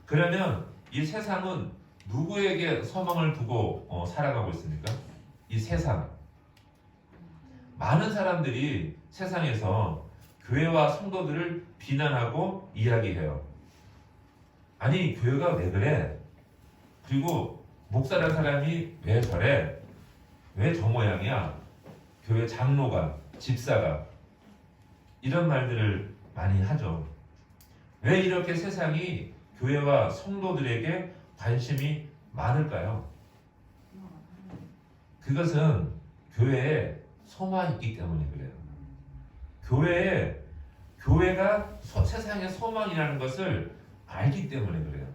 그러면 이 세상은 누구에게 소망을 두고 살아가고 있습니까? 이 세상. 많은 사람들이 세상에서 교회와 성도들을 비난하고 이야기해요. 아니, 교회가 왜 그래? 그리고 목사라는 사람이 왜 저래? 왜 저 모양이야? 교회 장로가, 집사가 이런 말들을 많이 하죠. 왜 이렇게 세상이 교회와 성도들에게 관심이 많을까요? 그것은 교회에 소망이 있기 때문에 그래요. 교회가 세상의 소망이라는 것을 알기 때문에 그래요.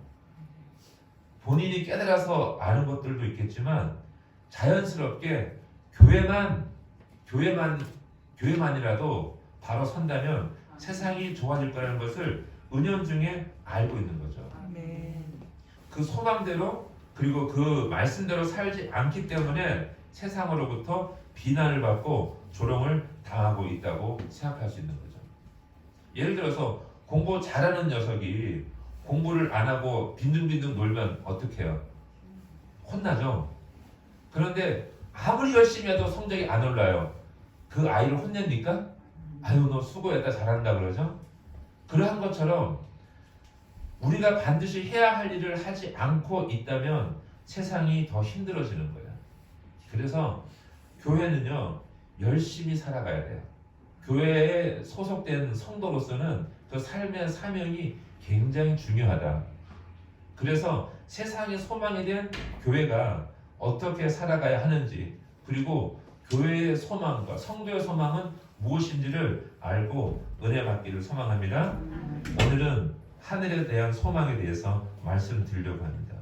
본인이 깨달아서 아는 것들도 있겠지만 자연스럽게 교회만이라도 바로 선다면 세상이 좋아질 거라는 것을 은연중에 알고 있는 거죠. 그 소망대로 그리고 그 말씀대로 살지 않기 때문에 세상으로부터 비난을 받고 조롱을 당하고 있다고 생각할 수 있는 거죠. 예를 들어서 공부 잘하는 녀석이 공부를 안 하고 빈둥빈둥 놀면 어떻게 해요? 혼나죠. 그런데 아무리 열심히 해도 성적이 안 올라요. 그 아이를 혼냅니까? 아유, 너 수고했다, 잘한다 그러죠. 그러한 것처럼 우리가 반드시 해야 할 일을 하지 않고 있다면 세상이 더 힘들어지는 거예요. 그래서 교회는요, 열심히 살아가야 돼요. 교회에 소속된 성도로서는 그 삶의 사명이 굉장히 중요하다. 그래서 세상의 소망이 된 교회가 어떻게 살아가야 하는지, 그리고 교회의 소망과 성도의 소망은 무엇인지를 알고 은혜 받기를 소망합니다. 오늘은 하늘에 대한 소망에 대해서 말씀드리려고 합니다.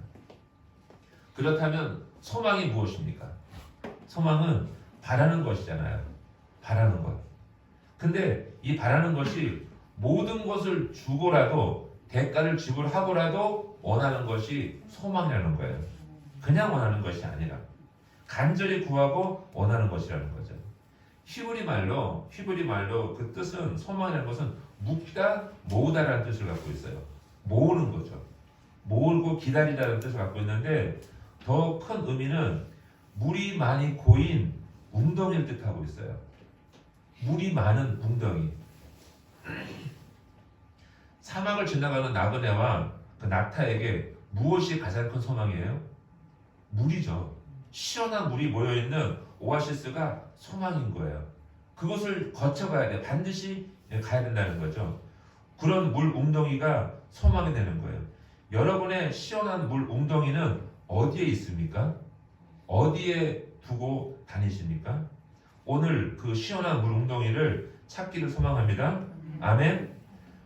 그렇다면 소망이 무엇입니까? 소망은 바라는 것이잖아요. 바라는 것. 근데 이 바라는 것이 모든 것을 주고라도 대가를 지불하고라도 원하는 것이 소망이라는 거예요. 그냥 원하는 것이 아니라 간절히 구하고 원하는 것이라는 거죠. 히브리 말로 그 뜻은, 소망이라는 것은 묵다, 모으다라는 뜻을 갖고 있어요. 모으는 거죠. 모으고 기다리다라는 뜻을 갖고 있는데 더 큰 의미는 물이 많이 고인 웅덩이를 뜻하고 있어요. 물이 많은 웅덩이. 사막을 지나가는 나그네와 그 낙타에게 무엇이 가장 큰 소망이에요? 물이죠. 시원한 물이 모여있는 오아시스가 소망인 거예요. 그것을 거쳐가야 돼. 반드시 가야 된다는 거죠. 그런 물 웅덩이가 소망이 되는 거예요. 여러분의 시원한 물 웅덩이는 어디에 있습니까? 어디에 두고 다니십니까? 오늘 그 시원한 물 웅덩이를 찾기를 소망합니다. 아멘.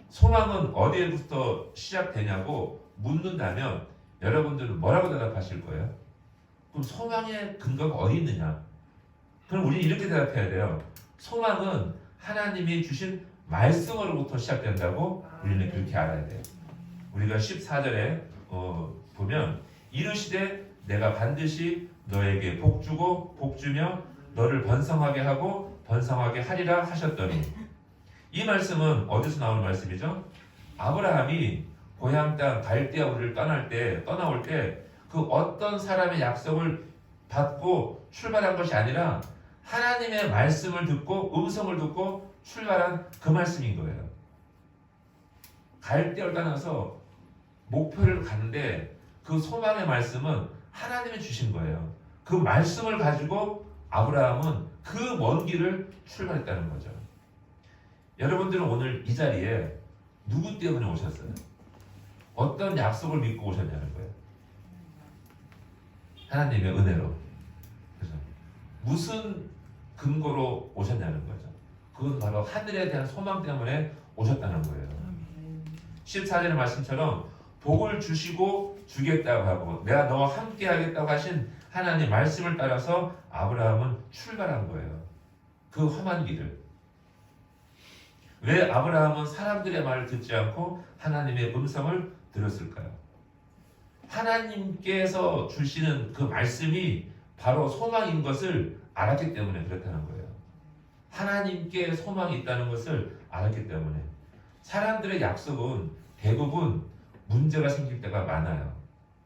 소망은 어디에부터 시작되냐고 묻는다면 여러분들은 뭐라고 대답하실 거예요? 그럼 소망의 근거가 어디 있느냐? 그럼 우리는 이렇게 대답해야 돼요. 소망은 하나님이 주신 말씀으로부터 시작된다고 우리는 그렇게 알아야 돼요. 우리가 14절에 보면 이르시되 내가 반드시 너에게 복주고 복주며 너를 번성하게 하고 번성하게 하리라 하셨더니, 이 말씀은 어디서 나오는 말씀이죠? 아브라함이 고향 땅 갈대아 우리를 떠나올 때 그 어떤 사람의 약속을 받고 출발한 것이 아니라 하나님의 말씀을 듣고 음성을 듣고 출발한 그 말씀인 거예요. 갈대아를 떠나서 목표를 갔는데 그 소망의 말씀은 하나님이 주신 거예요. 그 말씀을 가지고 아브라함은 그 먼 길을 출발했다는 거죠. 여러분들은 오늘 이 자리에 누구 때문에 오셨어요? 어떤 약속을 믿고 오셨냐는 거예요. 하나님의 은혜로. 그래서 무슨 근거로 오셨냐는 거죠. 그건 바로 하늘에 대한 소망 때문에 오셨다는 거예요. 14절의 말씀처럼 복을 주시고 주겠다고 하고 내가 너와 함께 하겠다고 하신 하나님 말씀을 따라서 아브라함은 출발한 거예요. 그 험한 길을. 왜 아브라함은 사람들의 말을 듣지 않고 하나님의 음성을 들었을까요? 하나님께서 주시는 그 말씀이 바로 소망인 것을 알았기 때문에 그렇다는 거예요. 하나님께 소망이 있다는 것을 알았기 때문에. 사람들의 약속은 대부분 문제가 생길 때가 많아요.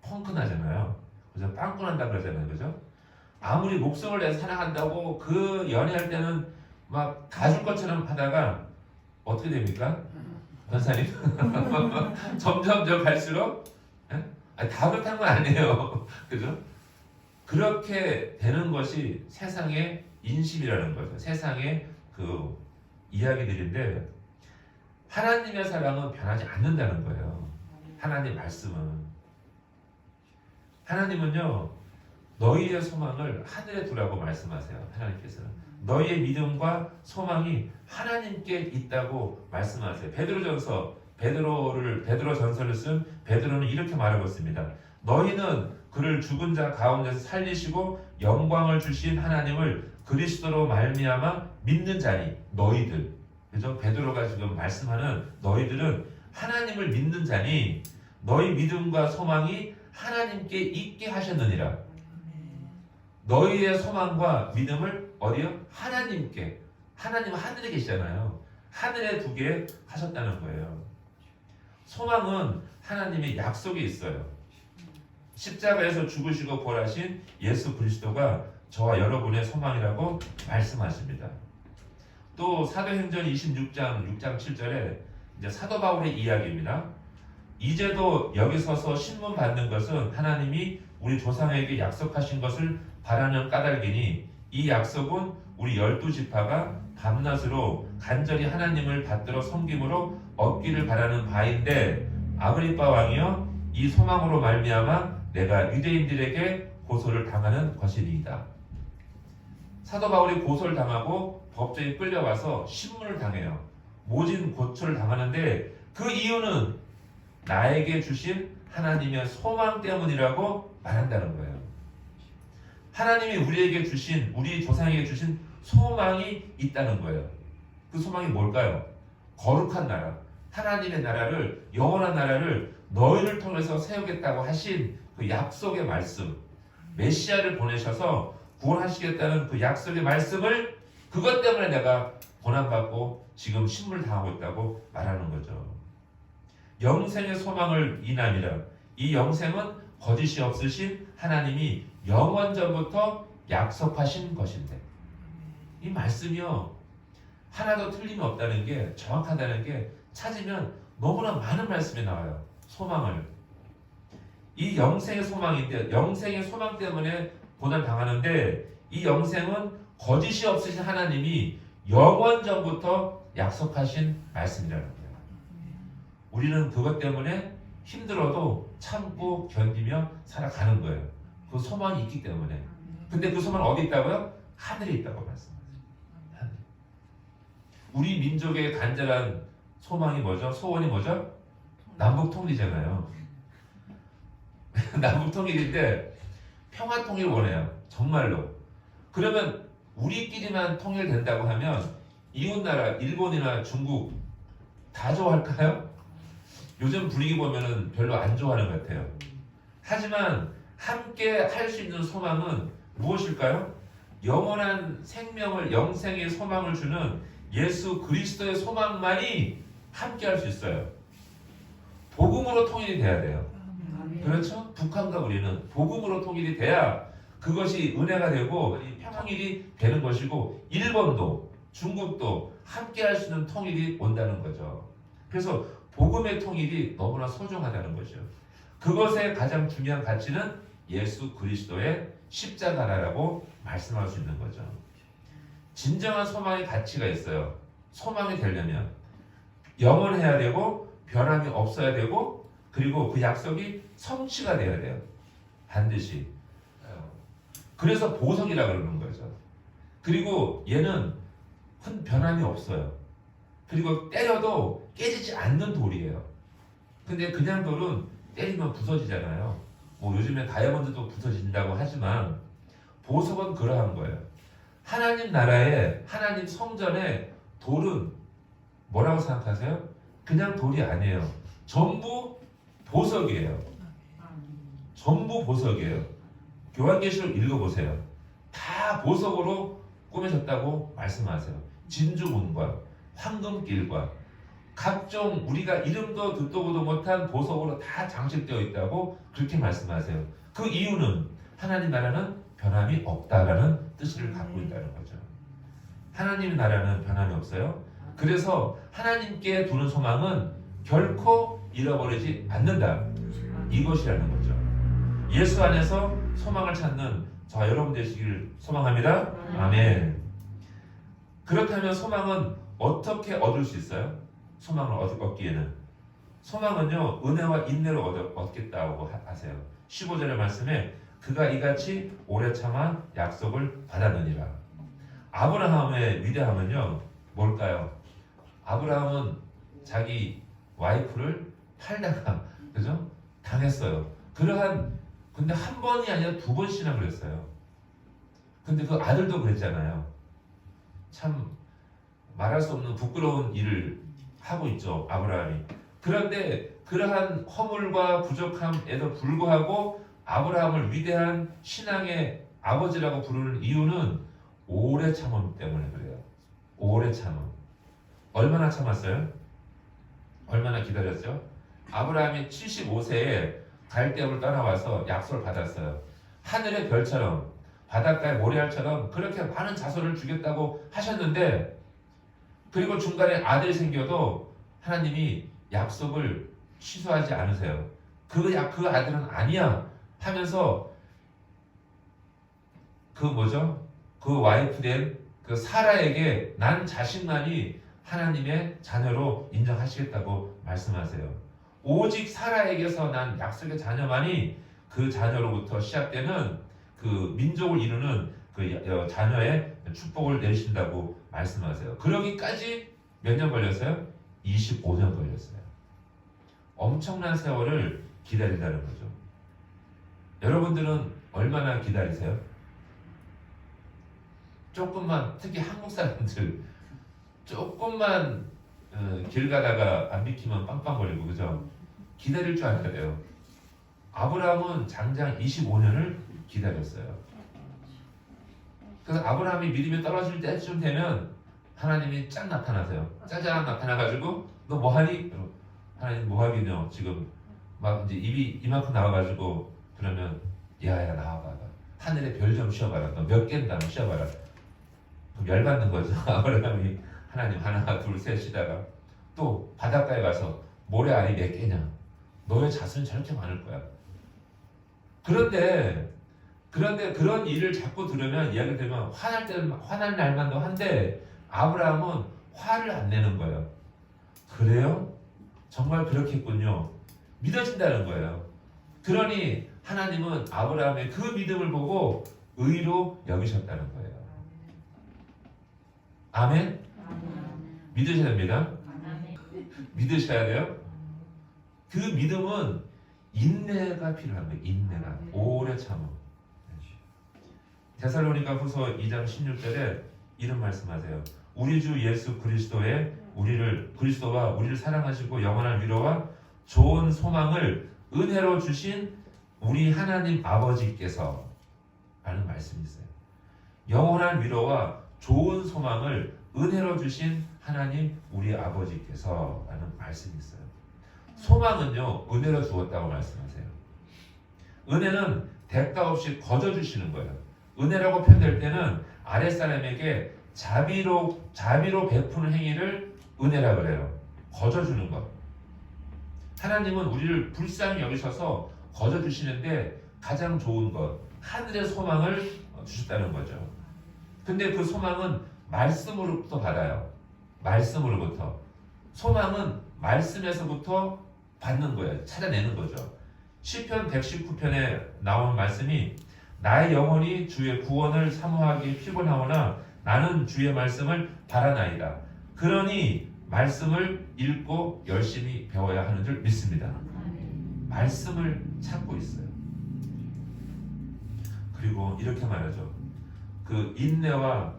펑크 나잖아요. 그래서 빵꾸 난다 그러잖아요. 그죠? 아무리 목숨을 내서 사랑한다고 그 연애할 때는 막 다 줄 것처럼 하다가 어떻게 됩니까? 변사님? 점점 더 갈수록 예? 아니, 다 그렇다는 건 아니에요. 그죠? 그렇게 되는 것이 세상의 인심이라는 거죠. 세상의 그 이야기들인데 하나님의 사랑은 변하지 않는다는 거예요. 하나님 말씀은. 하나님은요, 너희의 소망을 하늘에 두라고 말씀하세요. 하나님께서는. 너희의 믿음과 소망이 하나님께 있다고 말씀하세요. 베드로 전서를 쓴 베드로는 이렇게 말하고 있습니다. 너희는 그를 죽은 자 가운데서 살리시고 영광을 주신 하나님을 그리스도로 말미암아 믿는 자니 너희들. 그죠? 베드로가 지금 말씀하는 너희들은 하나님을 믿는 자니 너희 믿음과 소망이 하나님께 있게 하셨느니라. 너희의 소망과 믿음을 어디요? 하나님께. 하나님은 하늘에 계시잖아요. 하늘에 두게 하셨다는 거예요. 소망은 하나님의 약속이 있어요. 십자가에서 죽으시고 부활하신 예수 그리스도가 저와 여러분의 소망이라고 말씀하십니다. 또 사도행전 26장 6장 7절에 이제 사도 바울의 이야기입니다. 이제도 여기 서서 신문 받는 것은 하나님이 우리 조상에게 약속하신 것을 바라는 까닭이니 이 약속은 우리 12지파가 밤낮으로 간절히 하나님을 받들어 섬김으로 얻기를 바라는 바인데 아그리빠 왕이여 이 소망으로 말미암아 내가 유대인들에게 고소를 당하는 것이니이다. 사도 바울이 고소를 당하고 법정에 끌려와서 신문을 당해요. 모진 고초를 당하는데 그 이유는 나에게 주신 하나님의 소망 때문이라고 말한다는 거예요. 하나님이 우리에게 주신, 우리 조상에게 주신 소망이 있다는 거예요. 그 소망이 뭘까요? 거룩한 나라, 하나님의 나라를, 영원한 나라를 너희를 통해서 세우겠다고 하신 그 약속의 말씀, 메시아를 보내셔서 구원하시겠다는 그 약속의 말씀을 그것 때문에 내가 고난받고 지금 신문을 당하고 있다고 말하는 거죠. 영생의 소망을 인함이라. 이 영생은 거짓이 없으신 하나님이 영원전부터 약속하신 것인데 이 말씀이요 하나도 틀림이 없다는 게 정확하다는 게 찾으면 너무나 많은 말씀이 나와요. 소망을 이 영생의 소망인데 영생의 소망 때문에 고난 당하는데 이 영생은 거짓이 없으신 하나님이 영원전부터 약속하신 말씀이라는 거예요. 우리는 그것 때문에 힘들어도 참고 견디며 살아가는 거예요. 그 소망이 있기 때문에. 근데 그 소망은 어디 있다고요? 하늘에 있다고 말씀하세요. 하늘. 우리 민족의 간절한 소망이 뭐죠? 소원이 뭐죠? 남북 통일이잖아요. 남북 통일인데 평화 통일을 원해요. 정말로. 그러면 우리끼리만 통일된다고 하면 이웃나라 일본이나 중국 다 좋아할까요? 요즘 분위기 보면은 별로 안 좋아하는 것 같아요. 하지만 함께 할 수 있는 소망은 무엇일까요? 영원한 생명을, 영생의 소망을 주는 예수 그리스도의 소망만이 함께 할 수 있어요. 복음으로 통일이 돼야 돼요. 그렇죠? 북한과 우리는 복음으로 통일이 돼야 그것이 은혜가 되고 통일이 되는 것이고 일본도 중국도 함께 할 수 있는 통일이 온다는 거죠. 그래서 복음의 통일이 너무나 소중하다는 거죠. 그것의 가장 중요한 가치는 예수 그리스도의 십자가라고 말씀할 수 있는 거죠. 진정한 소망의 가치가 있어요. 소망이 되려면 영원해야 되고 변함이 없어야 되고 그리고 그 약속이 성취가 돼야 돼요. 반드시. 그래서 보석이라 그러는 거죠. 그리고 얘는 변함이 없어요. 그리고 때려도 깨지지 않는 돌이에요. 근데 그냥 돌은 때리면 부서지잖아요. 뭐 요즘에 다이아몬드도 부서진다고 하지만 보석은 그러한 거예요. 하나님 나라에 하나님 성전에 돌은 뭐라고 생각하세요? 그냥 돌이 아니에요. 전부 보석이에요. 전부 보석이에요. 요한계시록 읽어보세요. 다 보석으로 꾸며졌다고 말씀하세요. 진주문과 황금길과 각종 우리가 이름도 듣도 보도 못한 보석으로 다 장식되어 있다고 그렇게 말씀하세요. 그 이유는 하나님 나라는 변함이 없다라는 뜻을 갖고 있다는 거죠. 하나님 나라는 변함이 없어요. 그래서 하나님께 두는 소망은 결코 잃어버리지 않는다. 이것이라는 거죠. 예수 안에서 소망을 찾는 저 여러분 되시길 소망합니다. 아멘. 그렇다면 소망은 어떻게 얻을 수 있어요? 소망을 얻기에는 소망은요 은혜와 인내로 얻겠다고 하세요. 15절의 말씀에 그가 이같이 오래 참아 약속을 받았느니라. 아브라함의 위대함은요 뭘까요? 아브라함은 자기 와이프를 팔다가 그죠? 당했어요. 근데 한 번이 아니라 두 번씩이나 그랬어요. 근데 그 아들도 그랬잖아요. 참 말할 수 없는 부끄러운 일을 하고 있죠, 아브라함이. 그런데 그러한 허물과 부족함에도 불구하고 아브라함을 위대한 신앙의 아버지라고 부르는 이유는 오래 참음 때문에 그래요. 오래 참음. 얼마나 참았어요? 얼마나 기다렸죠? 아브라함이 75세에 갈대아를 떠나와서 약속을 받았어요. 하늘의 별처럼 바닷가의 모래알처럼 그렇게 많은 자손을 주겠다고 하셨는데, 그리고 중간에 아들이 생겨도 하나님이 약속을 취소하지 않으세요. 그 아들은 아니야 하면서 그 와이프 된 그 사라에게 난 자식만이 하나님의 자녀로 인정하시겠다고 말씀하세요. 오직 사라에게서 난 약속의 자녀만이 그 자녀로부터 시작되는 그 민족을 이루는 그 자녀의 축복을 내리신다고 말씀하세요. 그러기까지 몇 년 걸렸어요? 25년 걸렸어요. 엄청난 세월을 기다린다는 거죠. 여러분들은 얼마나 기다리세요? 조금만, 특히 한국 사람들 조금만 길 가다가 안 비키면 빵빵거리고 그죠? 기다릴 줄 알아야 돼요. 아브라함은 장장 25년을 기다렸어요. 그래서 아브라함이 믿음이 떨어질 때쯤 되면 하나님이 쫙 나타나세요. 짜잔 나타나가지고 너 뭐하니? 하나님 뭐하긴요. 지금 막 이제 입이 이만큼 나와가지고 그러면 야야 나와봐. 하늘의 별 좀 쉬어봐라. 너 몇 개인가 쉬어봐라. 그럼 열받는 거죠. 아브라함이 하나님 하나 둘 셋 쉬다가 또 바닷가에 가서 모래알이 몇 개냐? 너의 자손이 저렇게 많을 거야. 그런데 그런 일을 자꾸 들으면 이야기 들으면 화날 날만도 한데 아브라함은 화를 안 내는 거예요. 그래요? 정말 그렇겠군요. 믿어진다는 거예요. 그러니 하나님은 아브라함의 그 믿음을 보고 의로 여기셨다는 거예요. 아멘? 믿으셔야 됩니다. 믿으셔야 돼요. 그 믿음은 인내가 필요한 거예요. 인내가. 오래 참음. 데살로니가 후서 2장 16절에 이런 말씀하세요. 우리 주 예수 그리스도와 우리를 사랑하시고 영원한 위로와 좋은 소망을 은혜로 주신 우리 하나님 아버지께서 라는 말씀이 있어요. 영원한 위로와 좋은 소망을 은혜로 주신 하나님 우리 아버지께서 라는 말씀이 있어요. 소망은요 은혜로 주었다고 말씀하세요. 은혜는 대가 없이 거저 주시는 거예요. 은혜라고 표현될 때는 아랫사람에게 자비로 베푸는 행위를 은혜라 그래요. 거저 주는 것. 하나님은 우리를 불쌍히 여기셔서 거저 주시는데 가장 좋은 것, 하늘의 소망을 주셨다는 거죠. 근데 그 소망은 말씀으로부터 받아요. 말씀으로부터. 소망은 말씀에서부터 받는 거예요. 찾아내는 거죠. 시편 119편에 나온 말씀이 나의 영혼이 주의 구원을 사모하기 피곤하오나 나는 주의 말씀을 바라나이다. 그러니 말씀을 읽고 열심히 배워야 하는 줄 믿습니다. 말씀을 찾고 있어요. 그리고 이렇게 말하죠. 그 인내와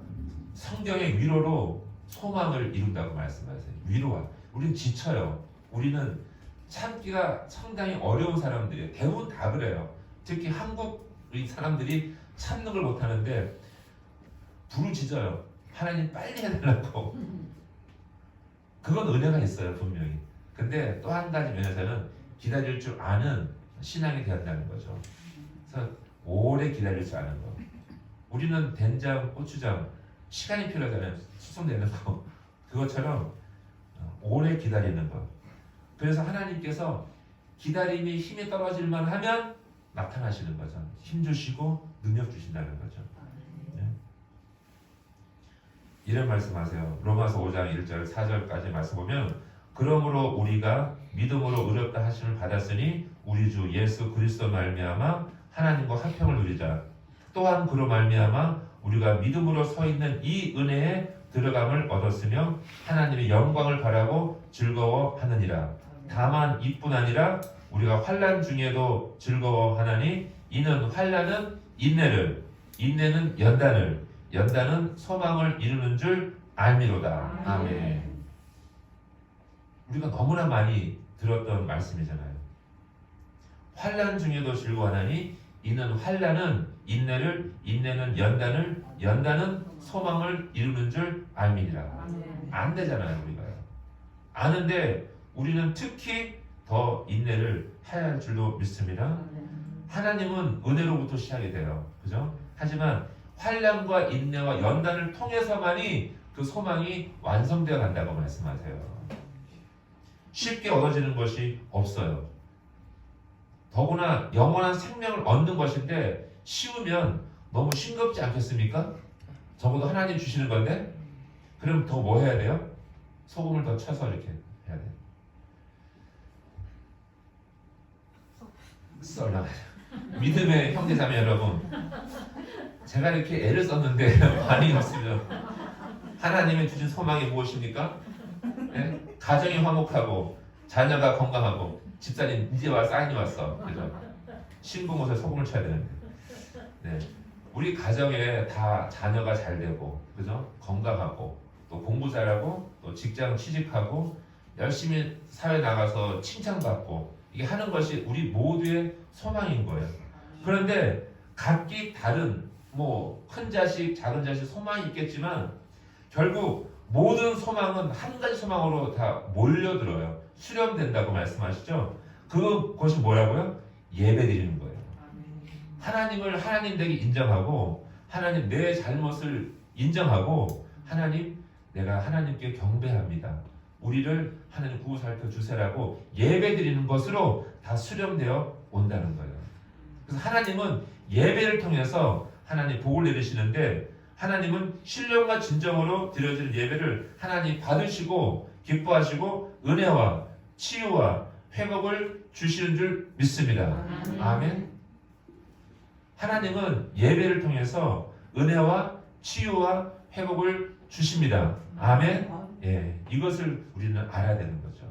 성경의 위로로 소망을 이룬다고 말씀하세요. 위로와. 우리는 지쳐요. 우리는 참기가 상당히 어려운 사람들이에요. 대부분 다 그래요. 특히 한국 사람들이 참는 걸 부르짖어요. 하나님 빨리 해달라고. 그건 은혜가 있어요, 분명히. 근데 또 한 가지 면에서는 기다릴 줄 아는 신앙이 되었다는 거죠. 그래서 오래 기다릴 줄 아는 거. 우리는 된장, 고추장 시간이 필요하잖아요. 수송되는 거. 그것처럼 오래 기다리는 거. 그래서 하나님께서 기다림이 힘이 떨어질만 하면 나타나시는 거죠. 힘 주시고 능력 주신다는 거죠. 네. 이런 말씀하세요. 로마서 5장 1절 4절까지 말씀 보면 그러므로 우리가 믿음으로 의롭다 하심을 받았으니 우리 주 예수 그리스도 말미암아 하나님과 화평을 누리자. 또한 그로 말미암아 우리가 믿음으로 서 있는 이 은혜에 들어감을 얻었으며 하나님의 영광을 바라고 즐거워하느니라. 다만 이뿐 아니라 우리가 환난 중에도 즐거워하나니 이는 환난은 인내를, 인내는 연단을, 연단은 소망을 이루는 줄 알미로다. 아멘. 우리가 너무나 많이 들었던 말씀이잖아요. 환난 중에도 즐거워하나니 이는 환난은 인내를, 인내는 연단을, 연단은 소망을 이루는 줄 알미니라. 안 되잖아요, 우리가. 아는데 우리는 특히 더 인내를 해야 할 줄로 믿습니다. 하나님은 은혜로부터 시작이 돼요. 그죠? 하지만 환난과 인내와 연단을 통해서만이 그 소망이 완성되어 간다고 말씀하세요. 쉽게 얻어지는 것이 없어요. 더구나 영원한 생명을 얻는 것인데 쉬우면 너무 싱겁지 않겠습니까? 적어도 하나님 주시는 건데 그럼 더 뭐 해야 돼요? 소금을 더 쳐서 이렇게 해야 돼요. 썰나가요. 믿음의 형제자매 여러분, 제가 이렇게 애를 썼는데 반응이 없으면 하나님이 주신 소망이 무엇입니까? 네? 가정이 화목하고 자녀가 건강하고 집사님 이제 와 사인이 왔어. 그죠? 신부 옷에 소금을 쳐야 되는데. 네. 우리 가정에 다 자녀가 잘 되고, 그죠? 건강하고, 또 공부 잘하고, 또 직장 취직하고, 열심히 사회 나가서 칭찬받고, 이게 하는 것이 우리 모두의 소망인 거예요. 그런데 각기 다른, 큰 자식, 작은 자식 소망이 있겠지만, 결국 모든 소망은 한 가지 소망으로 다 몰려들어요. 수렴된다고 말씀하시죠? 그것이 뭐라고요? 예배 드리는 거예요. 하나님을 하나님 되게 인정하고 하나님 내 잘못을 인정하고 하나님 내가 하나님께 경배합니다. 우리를 하나님 구워 살펴 주세라고 예배 드리는 것으로 다 수렴되어 온다는 거예요. 그래서 하나님은 예배를 통해서 하나님 복을 내리시는데 하나님은 신령과 진정으로 드려지는 예배를 하나님 받으시고 기뻐하시고 은혜와 치유와 회복을 주시는 줄 믿습니다. 아멘. 하나님은 예배를 통해서 은혜와 치유와 회복을 주십니다. 아멘. 예, 이것을 우리는 알아야 되는 거죠.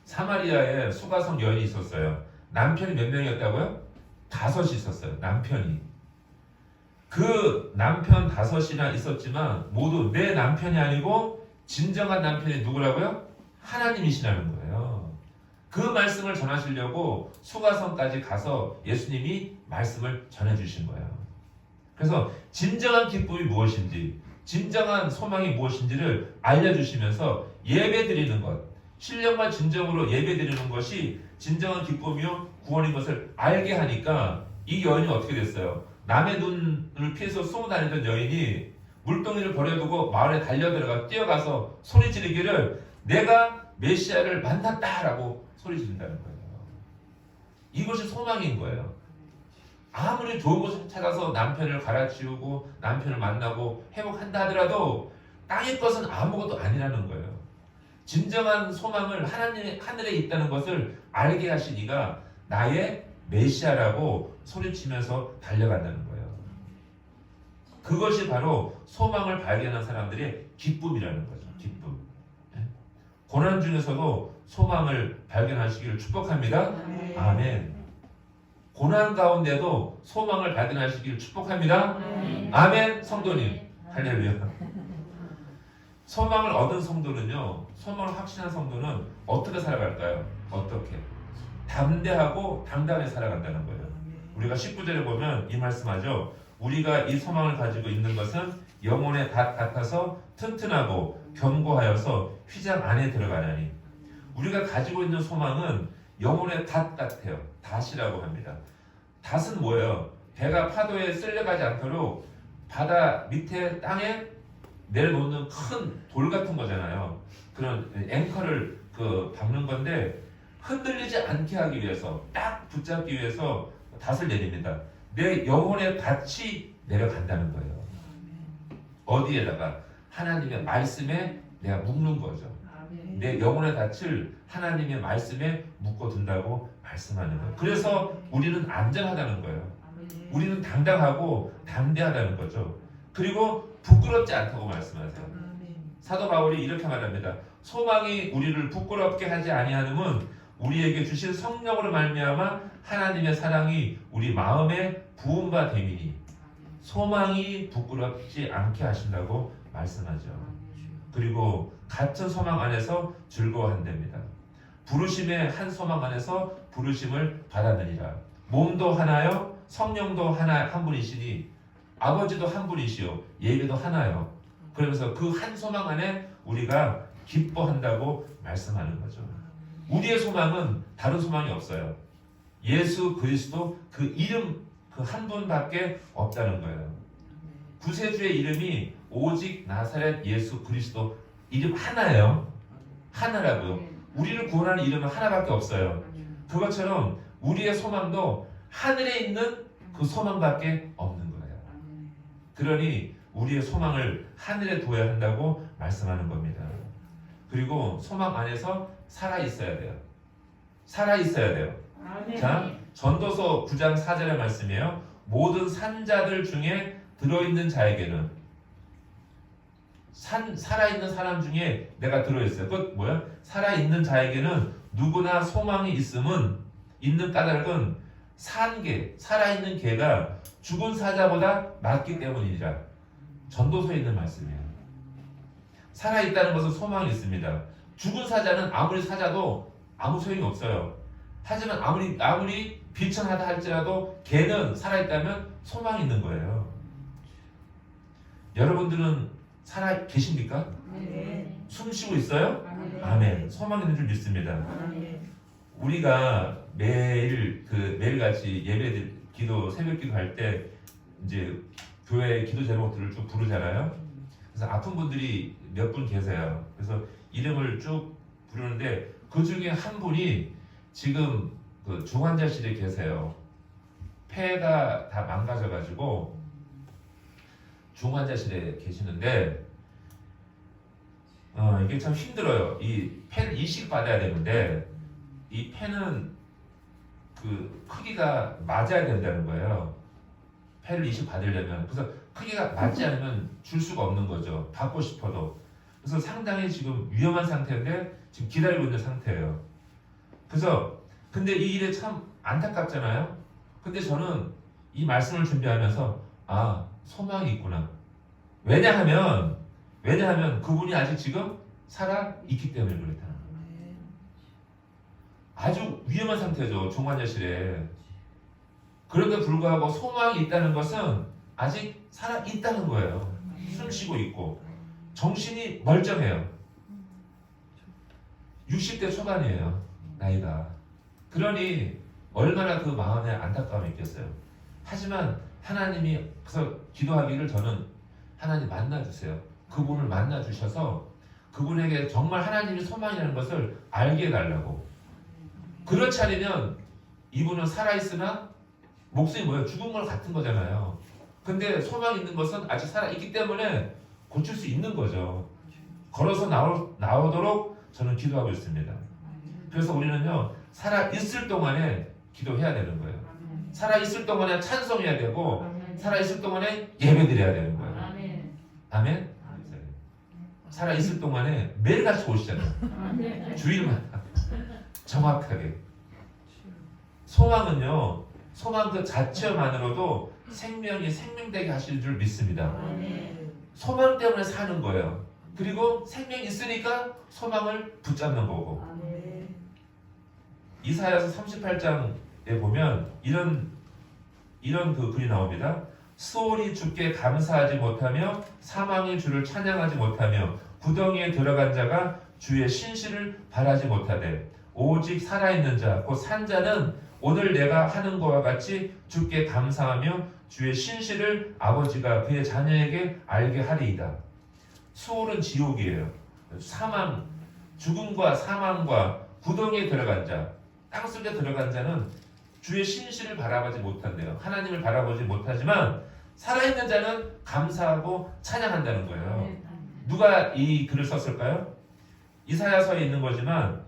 사마리아에 수가성 여인이 있었어요. 남편이 몇 명이었다고요? 5이 있었어요. 남편이. 그 남편 5이나 있었지만 모두 내 남편이 아니고 진정한 남편이 누구라고요? 하나님이시라는 거예요. 그 말씀을 전하시려고 수가성까지 가서 예수님이 말씀을 전해주신 거예요. 그래서 진정한 기쁨이 무엇인지, 진정한 소망이 무엇인지를 알려주시면서 예배드리는 것, 신령과 진정으로 예배드리는 것이 진정한 기쁨이요 구원인 것을 알게 하니까 이 여인이 어떻게 됐어요? 남의 눈을 피해서 숨어 다니던 여인이 물동이를 버려두고 마을에 달려들어가 뛰어가서 소리 지르기를 내가 메시아를 만났다라고 소리 지른다는 거예요. 이것이 소망인 거예요. 아무리 좋은 곳을 찾아서 남편을 갈아치우고 남편을 만나고 회복한다 하더라도 땅의 것은 아무것도 아니라는 거예요. 진정한 소망을 하늘에 있다는 것을 알게 하신 이가 나의 메시아라고 소리치면서 달려간다는 거예요. 그것이 바로 소망을 발견한 사람들의 기쁨이라는 거죠. 기쁨. 고난 중에서도 소망을 발견하시기를 축복합니다. 아멘. 고난 가운데도 소망을 발견하시기를 축복합니다. 아멘. 성도님, 할렐루야. 소망을 얻은 성도는요, 소망을 확신한 성도는 어떻게 살아갈까요? 어떻게? 담대하고 당당히 살아간다는 거예요. 우리가 19절에 보면 이 말씀하죠. 우리가 이 소망을 가지고 있는 것은 영혼의 닷 같아서 튼튼하고 견고하여서 휘장 안에 들어가나니. 우리가 가지고 있는 소망은 영혼의 닷 같아요. 닷이라고 합니다. 닷은 뭐예요? 배가 파도에 쓸려가지 않도록 바다 밑에 땅에 내려놓는 큰 돌 같은 거잖아요. 그런 앵커를 박는 건데 흔들리지 않게 하기 위해서 딱 붙잡기 위해서 닷을 내립니다. 내 영혼의 닷이 내려간다는 거예요. 어디에다가? 하나님의 말씀에 내가 묶는 거죠. 내 영혼의 닻을 하나님의 말씀에 묶어둔다고 말씀하는 거예요. 그래서 우리는 안전하다는 거예요. 우리는 당당하고 담대하다는 거죠. 그리고 부끄럽지 않다고 말씀하세요. 사도 바울이 이렇게 말합니다. 소망이 우리를 부끄럽게 하지 아니하는은 우리에게 주신 성령으로 말미암아 하나님의 사랑이 우리 마음에 부은 바 됨이니. 소망이 부끄럽지 않게 하신다고 말씀하죠. 그리고 같은 소망 안에서 즐거워한답니다. 부르심의 한 소망 안에서 부르심을 받았느니라. 몸도 하나요, 성령도 한 분이시니 아버지도 한 분이시요 예배도 하나요. 그러면서 그 한 소망 안에 우리가 기뻐한다고 말씀하는 거죠. 우리의 소망은 다른 소망이 없어요. 예수 그리스도 그 이름 그 한 분밖에 없다는 거예요. 구세주의 이름이 오직 나사렛 예수 그리스도 이름 하나예요. 하나라고요. 우리를 구원하는 이름은 하나밖에 없어요. 그것처럼 우리의 소망도 하늘에 있는 그 소망밖에 없는 거예요. 그러니 우리의 소망을 하늘에 둬야 한다고 말씀하는 겁니다. 그리고 소망 안에서 살아 있어야 돼요. 살아 있어야 돼요. 자, 전도서 9장 4절의 말씀이에요. 모든 산자들 중에 들어있는 자에게는 살아있는 사람 중에 내가 들어있어요. 그것 뭐야? 살아있는 자에게는 누구나 소망이 있음은 있는 까닭은 살아있는 개가 죽은 사자보다 낫기 때문이라. 전도서에 있는 말씀이에요. 살아있다는 것은 소망이 있습니다. 죽은 사자는 아무리 사자도 아무 소용이 없어요. 하지만 아무리 비천하다 할지라도 개는 살아있다면 소망이 있는 거예요. 여러분들은 살아 계십니까? 네. 숨 쉬고 있어요? 아멘. 아멘. 소망 있는 줄 믿습니다. 아멘. 우리가 매일같이 기도 새벽 기도할 때 이제 교회 기도 제목들을 쭉 부르잖아요. 그래서 아픈 분들이 몇 분 계세요. 그래서 이름을 쭉 부르는데 그 중에 한 분이 지금 그 중환자실에 계세요. 폐가 다 망가져가지고 중환자실에 계시는데 이게 참 힘들어요. 이 폐를 이식 받아야 되는데 이 폐는 그 크기가 맞아야 된다는 거예요. 폐를 이식 받으려면. 그래서 크기가 맞지 않으면 줄 수가 없는 거죠. 받고 싶어도. 그래서 상당히 지금 위험한 상태인데 지금 기다리고 있는 상태예요. 그래서 근데 이 일에 참 안타깝잖아요. 근데 저는 이 말씀을 준비하면서 소망이 있구나. 왜냐하면 그분이 아직 지금 살아 있기 때문에 그렇다. 아주 위험한 상태죠. 중환자실에. 그런데 불구하고 소망이 있다는 것은 아직 살아 있다는 거예요. 숨 쉬고 있고 정신이 멀쩡해요. 60대 초반이에요. 나이가. 그러니 얼마나 그 마음에 안타까움이 있겠어요. 하지만 하나님이 그래서 기도하기를 저는 하나님 만나주세요. 그분을 만나주셔서 그분에게 정말 하나님이 소망이라는 것을 알게 해달라고. 그렇지 않으면 이분은 살아있으나 목숨이 뭐예요? 죽은 걸 같은 거잖아요. 근데 소망이 있는 것은 아직 살아있기 때문에 고칠 수 있는 거죠. 걸어서 나오도록 저는 기도하고 있습니다. 그래서 우리는요 살아있을 동안에 기도해야 되는 거예요. 살아있을 동안에 찬송해야 되고 살아있을 동안에 예배드려야 되는 거예요. 아멘? 살아있을 동안에 매일같이 오시잖아요. 주일마다 정확하게. 소망은요 소망 그 자체만으로도 생명이 생명되게 하실 줄 믿습니다. 소망 때문에 사는 거예요. 그리고 생명이 있으니까 소망을 붙잡는 거고. 이사야서 38장에 보면 이런 그 글이 나옵니다. 수월이 주께 감사하지 못하며 사망이 주를 찬양하지 못하며 구덩이에 들어간 자가 주의 신실을 바라지 못하되 오직 살아있는 자 곧 산 자는 오늘 내가 하는 것과 같이 주께 감사하며 주의 신실을 아버지가 그의 자녀에게 알게 하리이다. 수월은 지옥이에요. 사망, 죽음과 사망과 구덩이에 들어간 자, 땅속에 들어간 자는 주의 신실을 바라보지 못한대요. 하나님을 바라보지 못하지만 살아있는 자는 감사하고 찬양한다는 거예요. 누가 이 글을 썼을까요? 이사야서에 있는 거지만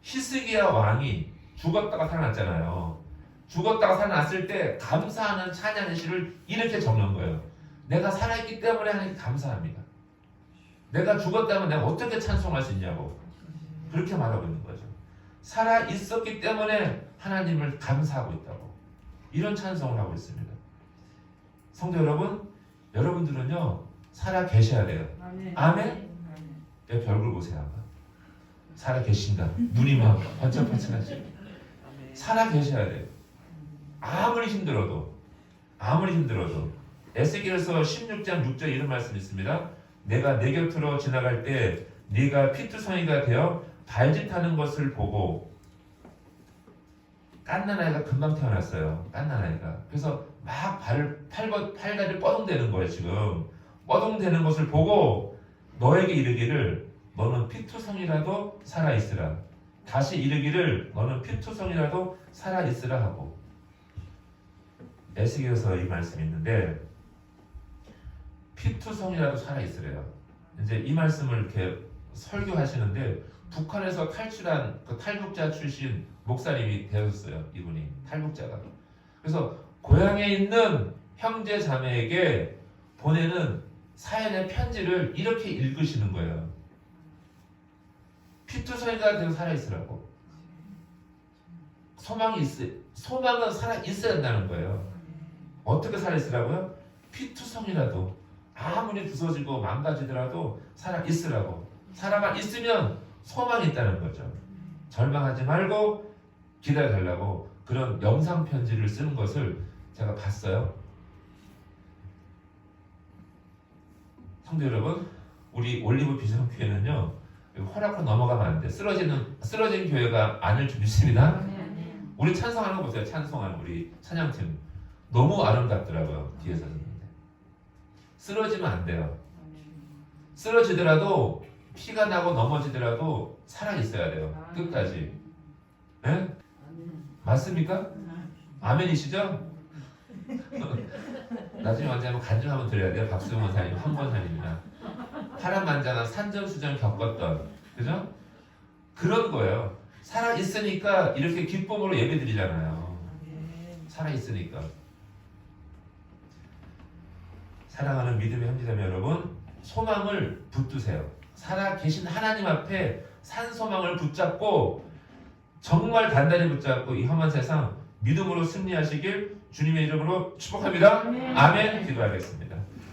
히스기야 왕이 죽었다가 살아났잖아요. 죽었다가 살아났을 때 감사하는 찬양의 시를 이렇게 적는 거예요. 내가 살아있기 때문에 하나님께 감사합니다. 내가 죽었다면 내가 어떻게 찬송할 수 있냐고 그렇게 말하고 있는 거죠. 살아있었기 때문에 하나님을 감사하고 있다고 이런 찬송을 하고 있습니다. 성도 여러분, 여러분들은요 살아 계셔야 돼요. 아멘? 내 별걸 보세요. 한번. 살아 계신다. 눈이 막 번쩍번쩍하지. 살아 계셔야 돼요. 아무리 힘들어도 에스겔서 16장 6절 이런 말씀이 있습니다. 내가 내 곁으로 지나갈 때 네가 피투성이가 되어 발짓하는 것을 보고 깐난 아이가 금방 태어났어요. 깐난 아이가. 그래서 막 팔다리를 뻐동대는 거예요. 지금 뻐동대는 것을 보고 너에게 이르기를 너는 피투성이라도 살아있으라. 다시 이르기를 너는 피투성이라도 살아있으라 하고 에스겔서 이 말씀이 있는데 피투성이라도 살아있으래요. 이제 이 말씀을 이렇게 설교하시는데 북한에서 탈출한 그 탈북자 출신 목사님이 되었어요. 이분이 탈북자가. 그래서 고향에 있는 형제 자매에게 보내는 사연의 편지를 이렇게 읽으시는 거예요. 피투성이가 되어 살아있으라고. 소망은 살아있어야 한다는 거예요. 어떻게 살아있으라고요? 피투성이라도 아무리 부서지고 망가지더라도 살아있으라고. 살아만 있으면 소망이 있다는 거죠. 절망하지 말고 기다려달라고 그런 영상 편지를 쓰는 것을 제가 봤어요. 성도 여러분, 우리 올리브 비전 교회는요 허락으로 넘어가면 안 돼. 쓰러진 교회가 아닐 줄 믿습니다. 우리 찬송하는 거 보세요. 찬송하는 우리 찬양팀 너무 아름답더라고요. 뒤에서 듣는데 쓰러지면 안 돼요. 쓰러지더라도 피가 나고 넘어지더라도 살아 있어야 돼요. 끝까지. 네? 맞습니까? 아멘이시죠? 나중에 언제 한번 간증 한번 드려야 돼요. 박수영 원사님, 황권사님이나 파란만장한 산전수전 겪었던, 그죠? 그런 거예요. 살아 있으니까 이렇게 기쁨으로 예배드리잖아요. 살아 있으니까. 사랑하는 믿음의 형제자매 여러분, 소망을 붙드세요. 살아 계신 하나님 앞에 산 소망을 붙잡고 정말 단단히 붙잡고 이 험한 세상 믿음으로 승리하시길 주님의 이름으로 축복합니다. 아멘. 기도하겠습니다.